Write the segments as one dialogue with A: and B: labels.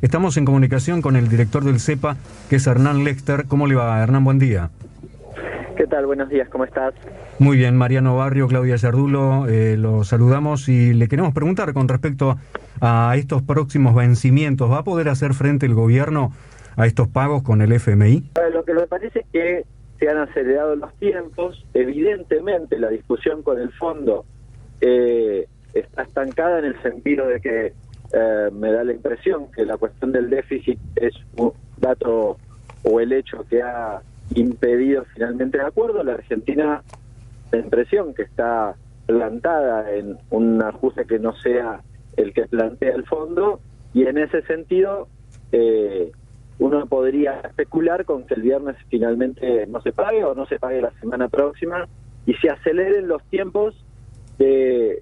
A: Estamos en comunicación con el director del CEPA, que es Hernán Lexter. ¿Cómo le va, Hernán? Buen día.
B: ¿Qué tal? Buenos días, ¿cómo estás?
A: Muy bien, Mariano Barrio, Claudia Yardulo, lo saludamos y le queremos preguntar con respecto a estos próximos vencimientos. ¿Va a poder hacer frente el gobierno a estos pagos con el FMI?
B: Lo que me parece es que se han acelerado los tiempos. Evidentemente la discusión con el fondo está estancada en el sentido de que me da la impresión que la cuestión del déficit es un dato o el hecho que ha impedido finalmente el acuerdo. La Argentina, la impresión que está plantada en un ajuste que no sea el que plantea el fondo, y en ese sentido uno podría especular con que el viernes finalmente no se pague o no se pague la semana próxima y se aceleren los tiempos de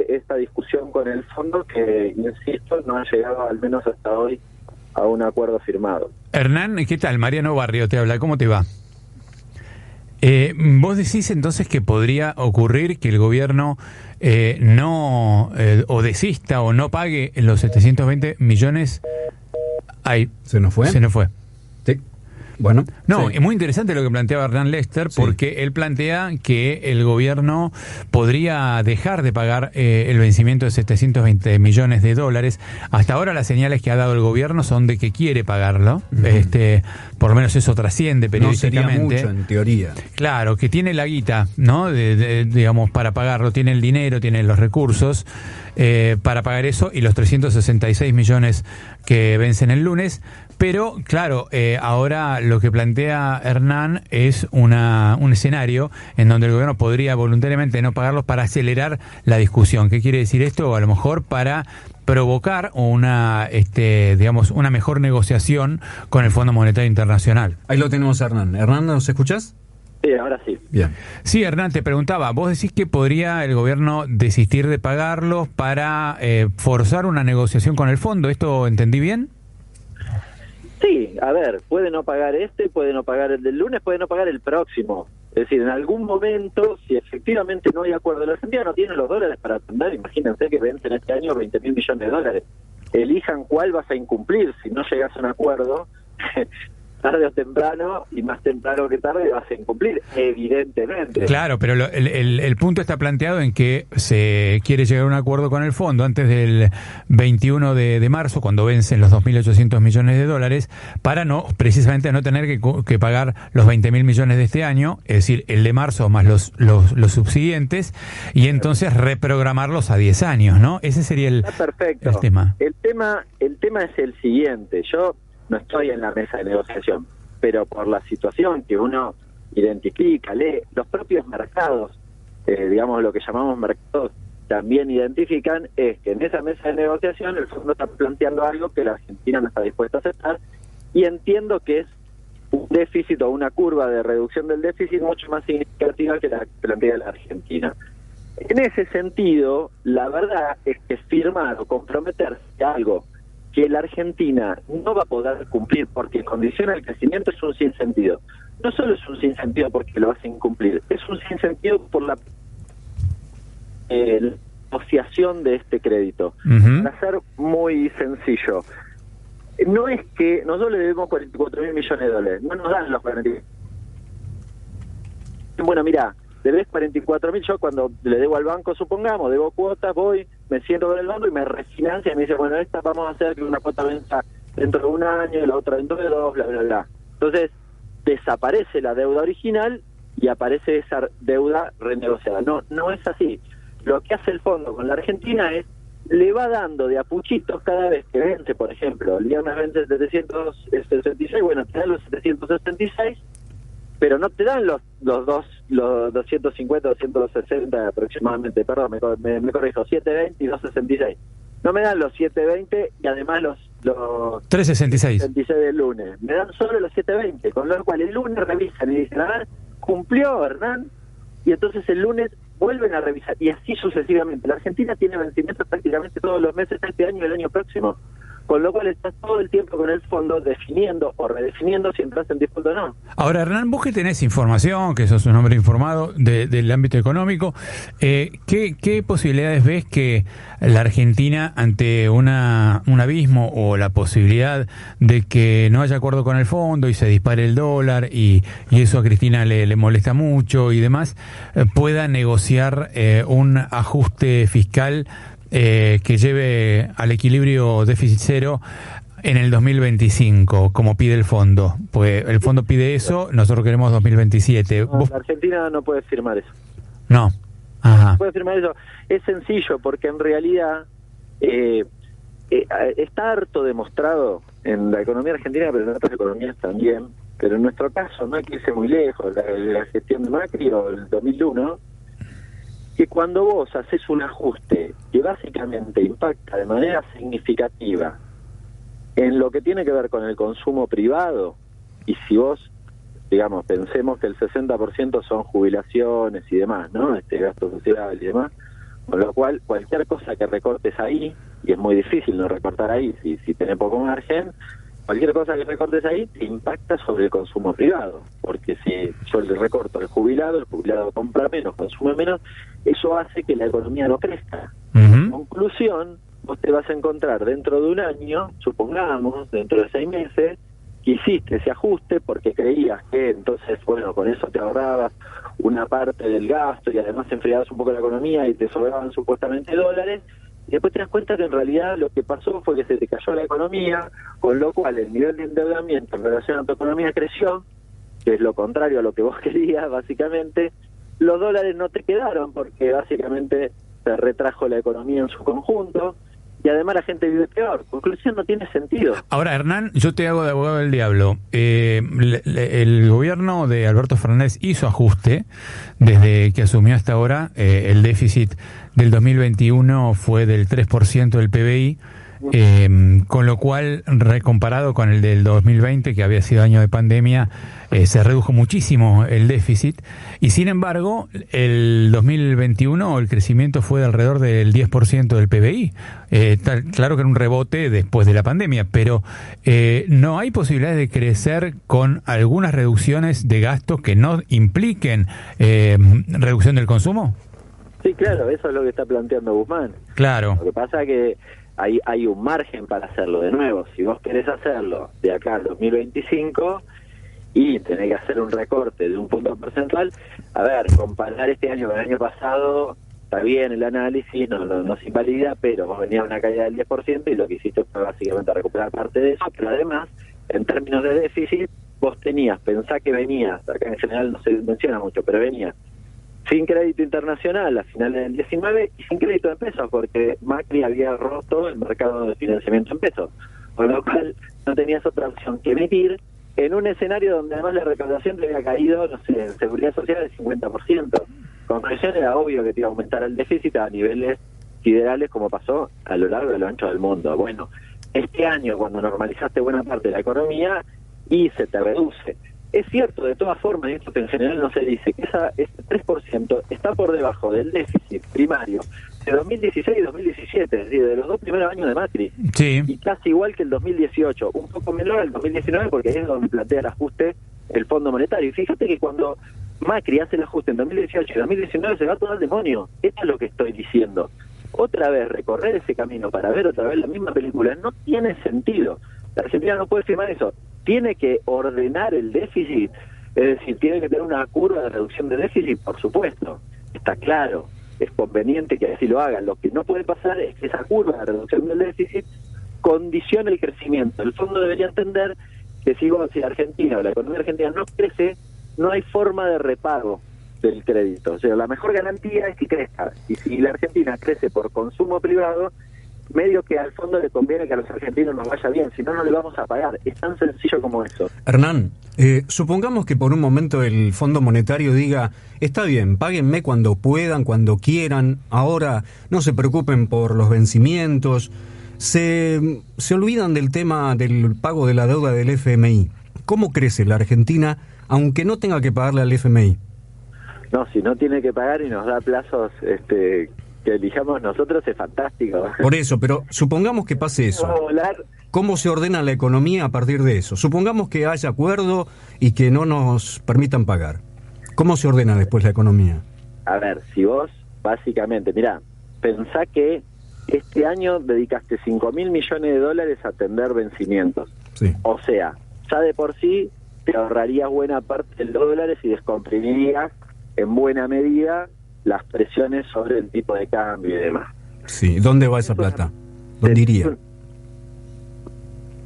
B: esta discusión con el fondo que, insisto, no ha llegado al menos hasta hoy a un acuerdo firmado.
C: Hernán, ¿qué tal? Mariano Barrio te habla, ¿cómo te va? Vos decís entonces que podría ocurrir que el gobierno no o desista o no pague los 720 millones. Ahí.
A: ¿Se nos fue?
C: Se nos fue.
A: Sí. Bueno.
C: No,
A: sí.
C: es muy interesante lo que planteaba Hernán Lexter, porque él plantea que el gobierno podría dejar de pagar el vencimiento de 720 millones de dólares. Hasta ahora las señales que ha dado el gobierno son de que quiere pagarlo. Por lo menos eso trasciende periodísticamente.
A: No sería mucho, en teoría.
C: Claro, que tiene la guita, ¿no? Digamos, para pagarlo. Tiene el dinero, tiene los recursos para pagar eso y los 366 millones que vencen el lunes. Pero, claro, ahora lo que plantea Hernán es un escenario en donde el gobierno podría voluntariamente no pagarlos para acelerar la discusión. ¿Qué quiere decir esto? A lo mejor para provocar una mejor negociación con el Fondo Monetario Internacional.
A: Ahí lo tenemos, Hernán. Hernán, ¿nos escuchás?
B: Sí, ahora sí.
A: Bien.
C: Sí, Hernán, te preguntaba, vos decís que podría el gobierno desistir de pagarlos para forzar una negociación con el fondo. ¿Esto entendí bien?
B: Sí, a ver, puede no pagar puede no pagar el del lunes, puede no pagar el próximo. Es decir, en algún momento, si efectivamente no hay acuerdo, la Argentina no tiene los dólares para atender. Imagínense que vencen este año 20.000 millones de dólares. Elijan cuál vas a incumplir. Si no llegas a un acuerdo, tarde o temprano, y más temprano que tarde, vas a incumplir, evidentemente.
C: Claro, pero el punto está planteado en que se quiere llegar a un acuerdo con el fondo antes del 21 de marzo, cuando vencen los 2.800 millones de dólares, para precisamente no tener que pagar los 20.000 millones de este año, es decir, el de marzo más los subsiguientes, y entonces reprogramarlos a 10 años, ¿no? Ese sería el tema.
B: El tema es el siguiente. Yo no estoy en la mesa de negociación, pero por la situación que uno identifica, lee, los propios mercados, digamos lo que llamamos mercados, también identifican, es que en esa mesa de negociación el fondo está planteando algo que la Argentina no está dispuesta a aceptar, y entiendo que es un déficit o una curva de reducción del déficit mucho más significativa que la que plantea la Argentina. En ese sentido, la verdad es que firmar o comprometerse a algo que la Argentina no va a poder cumplir porque condiciona el crecimiento es un sinsentido. No solo es un sinsentido porque lo vas a incumplir, es un sinsentido por la negociación de este crédito. Para ser muy sencillo, no es que nosotros le debemos 44.000 millones de dólares, no nos dan los 44. Bueno, mira, debes 44.000, yo cuando le debo al banco, supongamos, debo cuotas, voy, me siento con el banco y me refinancia y me dice, bueno, esta vamos a hacer que una cuota venza dentro de un año y la otra dentro de 2, bla, bla, bla. Entonces, desaparece la deuda original y aparece esa deuda renegociada. No es así. Lo que hace el fondo con la Argentina es, le va dando de a puchitos cada vez que vence, por ejemplo, el viernes vence 766, bueno, te dan los 766, pero no te dan los 250, 260 aproximadamente, perdón, me corrijo, 720 y 266. No me dan los 720 y además los
C: 366
B: del lunes. Me dan solo los 720, con lo cual el lunes revisan y dicen, a ver, cumplió Hernán, y entonces el lunes vuelven a revisar, y así sucesivamente. La Argentina tiene vencimientos prácticamente todos los meses este año y el año próximo, con lo cual estás todo el tiempo con el fondo definiendo o redefiniendo si entras en default o no.
C: Ahora, Hernán, vos que tenés información, que sos un hombre informado del ámbito económico, ¿qué posibilidades ves que la Argentina, ante un abismo o la posibilidad de que no haya acuerdo con el fondo y se dispare el dólar y eso a Cristina le molesta mucho y demás, pueda negociar un ajuste fiscal que lleve al equilibrio déficit cero en el 2025, como pide el fondo? Pues el fondo pide eso, nosotros queremos 2027.
B: No, la Argentina no puede firmar eso.
C: No. Ajá.
B: No puede firmar eso. Es sencillo, porque en realidad está harto demostrado en la economía argentina, pero en otras economías también, pero en nuestro caso no hay que irse muy lejos, la gestión de Macri o el 2001, que cuando vos haces un ajuste que básicamente impacta de manera significativa en lo que tiene que ver con el consumo privado, y si vos, digamos, pensemos que el 60% son jubilaciones y demás, ¿no? Gasto social y demás, con lo cual cualquier cosa que recortes ahí, y es muy difícil no recortar ahí si tenés poco margen, cualquier cosa que recortes ahí te impacta sobre el consumo privado, porque si yo le recorto al jubilado, el jubilado compra menos, consume menos, eso hace que la economía no crezca. En conclusión, vos te vas a encontrar dentro de un año, supongamos, dentro de 6 meses, que hiciste ese ajuste porque creías que entonces, bueno, con eso te ahorrabas una parte del gasto y además enfriabas un poco la economía y te sobraban supuestamente dólares, y después te das cuenta que en realidad lo que pasó fue que se te cayó la economía, con lo cual el nivel de endeudamiento en relación a tu economía creció, que es lo contrario a lo que vos querías, básicamente. Los dólares no te quedaron porque básicamente se retrajo la economía en su conjunto, y además la gente vive peor. Conclusión, no tiene sentido.
C: Ahora, Hernán, yo te hago de abogado del diablo. El gobierno de Alberto Fernández hizo ajuste desde que asumió hasta ahora. El déficit del 2021 fue del 3% del PBI, con lo cual, comparado con el del 2020, que había sido año de pandemia, se redujo muchísimo el déficit, y sin embargo el 2021 el crecimiento fue de alrededor del 10% del PBI. Claro que era un rebote después de la pandemia, pero no hay posibilidades de crecer con algunas reducciones de gastos que no impliquen reducción del consumo.
B: Sí, claro, eso es lo que está planteando Guzmán.
C: Claro.
B: Lo que pasa es que hay un margen para hacerlo. De nuevo, si vos querés hacerlo de acá al 2025 y tenés que hacer un recorte de un punto porcentual, a ver, comparar este año con el año pasado, está bien el análisis, no se invalida, pero vos venías una caída del 10% y lo que hiciste fue básicamente recuperar parte de eso, pero además, en términos de déficit, vos tenías, pensá que venías, acá en general no se menciona mucho, pero venías sin crédito internacional a finales del 19 y sin crédito en pesos, porque Macri había roto el mercado de financiamiento en pesos, con lo cual no tenías otra opción que emitir en un escenario donde además la recaudación te había caído, no sé, en seguridad social del 50%. Conclusión, era obvio que te iba a aumentar el déficit a niveles siderales como pasó a lo largo y a lo ancho del mundo. Bueno, este año cuando normalizaste buena parte de la economía y se te reduce. Es cierto, de todas formas, y esto que en general no se dice, que ese 3% está por debajo del déficit primario de 2016 y 2017, es decir, de los 2 primeros años de Macri.
C: Sí.
B: Y casi igual que el 2018, un poco menor al 2019, porque ahí es donde plantea el ajuste el Fondo Monetario. Y fíjate que cuando Macri hace el ajuste en 2018 y 2019 se va todo al demonio. Esto es lo que estoy diciendo. Otra vez, recorrer ese camino para ver otra vez la misma película no tiene sentido. La Argentina no puede firmar eso. Tiene que ordenar el déficit, es decir, tiene que tener una curva de reducción de déficit, por supuesto, está claro, es conveniente que así lo hagan. Lo que no puede pasar es que esa curva de reducción del déficit condicione el crecimiento. El fondo debería entender que si Argentina o la economía argentina no crece, no hay forma de repago del crédito. O sea, la mejor garantía es que crezca. Y si la Argentina crece por consumo privado, medio que al fondo le conviene que a los argentinos nos vaya bien, si no, no le vamos a pagar. Es tan sencillo como eso.
A: Hernán, supongamos que por un momento el Fondo Monetario diga, está bien, páguenme cuando puedan, cuando quieran, ahora no se preocupen por los vencimientos, se olvidan del tema del pago de la deuda del FMI. ¿Cómo crece la Argentina aunque no tenga que pagarle al FMI?
B: No, si no tiene que pagar y nos da plazos que elijamos nosotros, es fantástico.
A: Por eso, pero supongamos que pase eso.
B: Va a volar
A: ¿cómo se ordena la economía a partir de eso? Supongamos que haya acuerdo y que no nos permitan pagar. ¿Cómo se ordena después la economía?
B: A ver, si vos, básicamente, mirá, pensá que este año dedicaste 5.000 millones de dólares a atender vencimientos.
A: Sí.
B: O sea, ya de por sí te ahorrarías buena parte de los dólares y descomprimirías en buena medida las presiones sobre el tipo de cambio y demás.
A: Sí, ¿dónde va esa plata? ¿Dónde iría?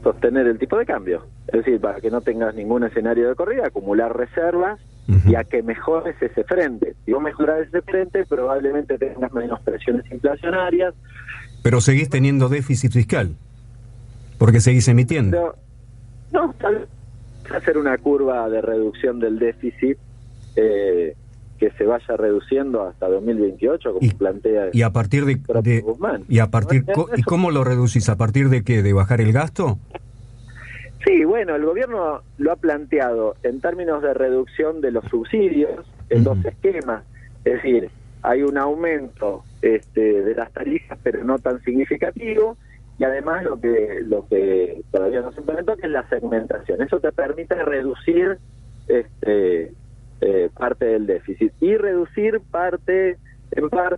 B: Sostener el tipo de cambio. Es decir, para que no tengas ningún escenario de corrida, acumular reservas y a que mejores ese frente. Si vos mejorás ese frente, probablemente tengas menos presiones inflacionarias.
A: Pero seguís teniendo déficit fiscal, porque seguís emitiendo.
B: Pero, no, tal vez hacer una curva de reducción del déficit que se vaya reduciendo hasta 2028, como plantea
A: y a partir de
B: Guzmán.
A: ¿Y cómo lo reducís? ¿A partir de qué? ¿De bajar el gasto?
B: Sí, bueno, el gobierno lo ha planteado en términos de reducción de los subsidios en dos esquemas. Es decir, hay un aumento de las tarifas, pero no tan significativo, y además lo que todavía no se implementó, que es la segmentación. Eso te permite reducir parte del déficit y reducir en parte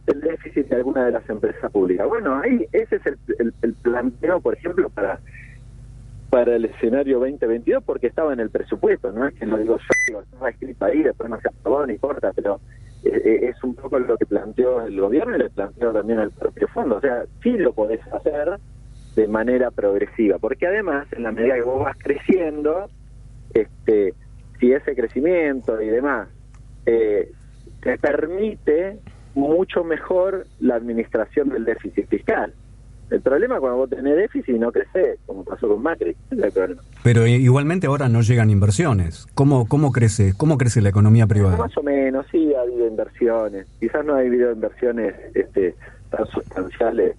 B: el déficit de alguna de las empresas públicas. Bueno, ahí ese es el planteo, por ejemplo, para el escenario 2022, porque estaba en el presupuesto, no es que lo digo yo, estaba escrito ahí, después no se aprobó, no importa, pero es un poco lo que planteó el gobierno y le planteó también el propio fondo. O sea, sí lo podés hacer de manera progresiva, porque además, en la medida que vos vas creciendo, si ese crecimiento y demás te permite mucho mejor la administración del déficit fiscal. El problema es cuando vos tenés déficit y no crecés, como pasó con Macri. Ese es el problema.
A: Pero igualmente ahora no llegan inversiones. ¿Cómo crece la economía privada?
B: Más o menos, sí ha habido inversiones. Quizás no ha habido inversiones tan sustanciales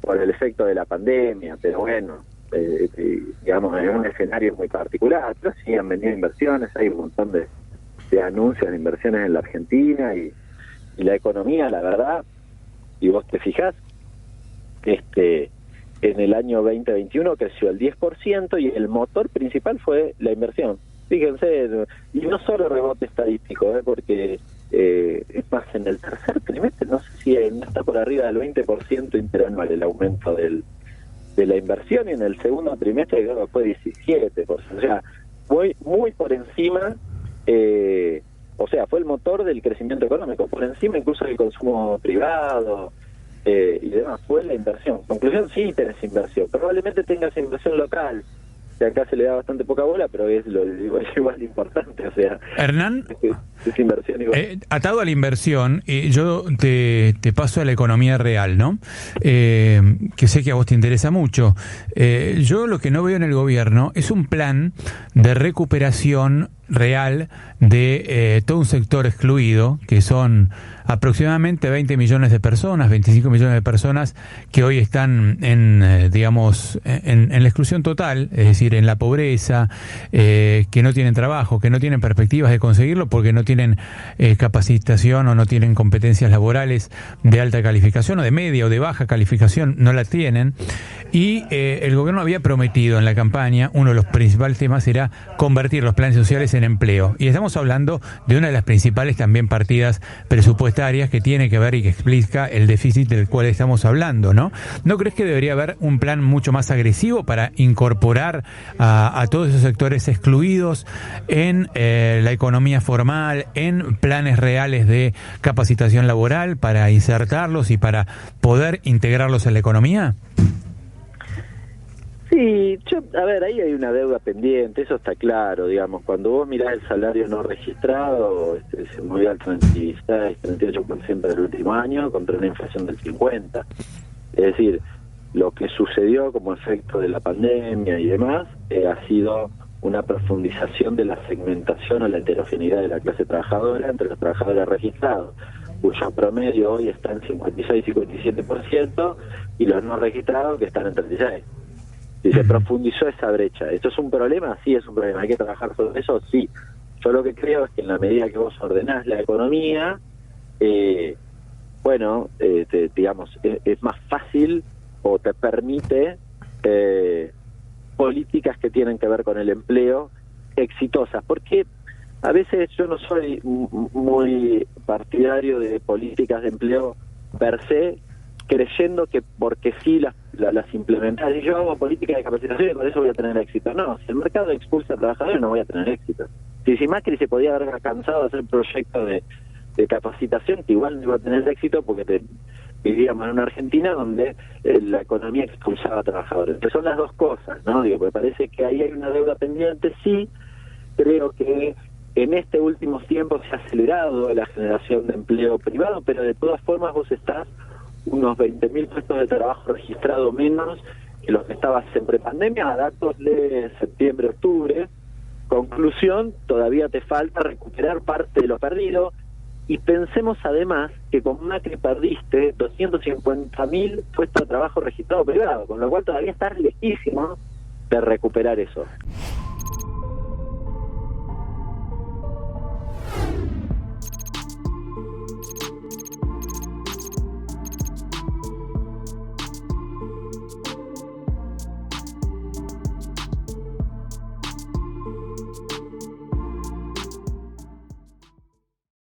B: por el efecto de la pandemia, pero bueno, digamos, en un escenario muy particular. Pero sí han venido inversiones, hay un montón de anuncios de inversiones en la Argentina y la economía, la verdad, y vos te fijás, en el año 2021 creció el 10% y el motor principal fue la inversión. Fíjense, y no solo rebote estadístico, porque es más, en el tercer trimestre, no sé si no está por arriba del 20% interanual el aumento de la inversión, y en el segundo trimestre creo que fue 17%. O sea, muy por encima, o sea, fue el motor del crecimiento económico, por encima incluso del consumo privado, y demás, fue la inversión. Conclusión, sí tenés inversión, probablemente tengas inversión local, que acá se le da bastante poca bola, pero es igual importante. O sea,
C: Hernán,
B: es inversión igual.
C: Atado a la inversión, yo te paso a la economía real, ¿no? Que sé que a vos te interesa mucho. Yo lo que no veo en el gobierno es un plan de recuperación real de todo un sector excluido, que son aproximadamente 20 millones de personas, 25 millones de personas que hoy están en la exclusión total, es decir, en la pobreza, que no tienen trabajo, que no tienen perspectivas de conseguirlo porque no tienen capacitación o no tienen competencias laborales de alta calificación o de media o de baja calificación, no la tienen. Y el gobierno había prometido en la campaña, uno de los principales temas era convertir los planes sociales en empleo. Y estamos hablando de una de las principales también partidas presupuestarias que tiene que ver y que explica el déficit del cual estamos hablando, ¿no? ¿No crees que debería haber un plan mucho más agresivo para incorporar a todos esos sectores excluidos en la economía formal, en planes reales de capacitación laboral para insertarlos y para poder integrarlos en la economía?
B: Sí, a ver, ahí hay una deuda pendiente, eso está claro, digamos, cuando vos mirás el salario no registrado, se movió al 36, 38% del último año contra una inflación del 50%. Es decir, lo que sucedió como efecto de la pandemia y demás ha sido una profundización de la segmentación o la heterogeneidad de la clase trabajadora entre los trabajadores registrados, cuyo promedio hoy está en 56-57%, y los no registrados que están en 36%. Si se profundizó esa brecha, ¿esto es un problema? Sí, es un problema. ¿Hay que trabajar sobre eso? Sí. Yo lo que creo es que en la medida que vos ordenás la economía, digamos, es más fácil o te permite políticas que tienen que ver con el empleo exitosas, porque a veces yo no soy muy partidario de políticas de empleo per se, creyendo que porque sí las implementar, y yo hago políticas de capacitación y con eso voy a tener éxito. No, si el mercado expulsa a trabajadores no voy a tener éxito. Si Macri se podía haber cansado de hacer proyectos de capacitación, que igual no iba a tener éxito porque vivíamos en una Argentina donde la economía expulsaba a trabajadores. Entonces son las dos cosas, ¿no? Digo, me parece que ahí hay una deuda pendiente. Sí, creo que en este últimos tiempos se ha acelerado la generación de empleo privado, pero de todas formas vos estás unos 20.000 puestos de trabajo registrados menos que los que estabas en prepandemia, a datos de septiembre-octubre. Conclusión, todavía te falta recuperar parte de lo perdido, y pensemos además que con Macri perdiste 250.000 puestos de trabajo registrados privados, con lo cual todavía estás lejísimo de recuperar eso.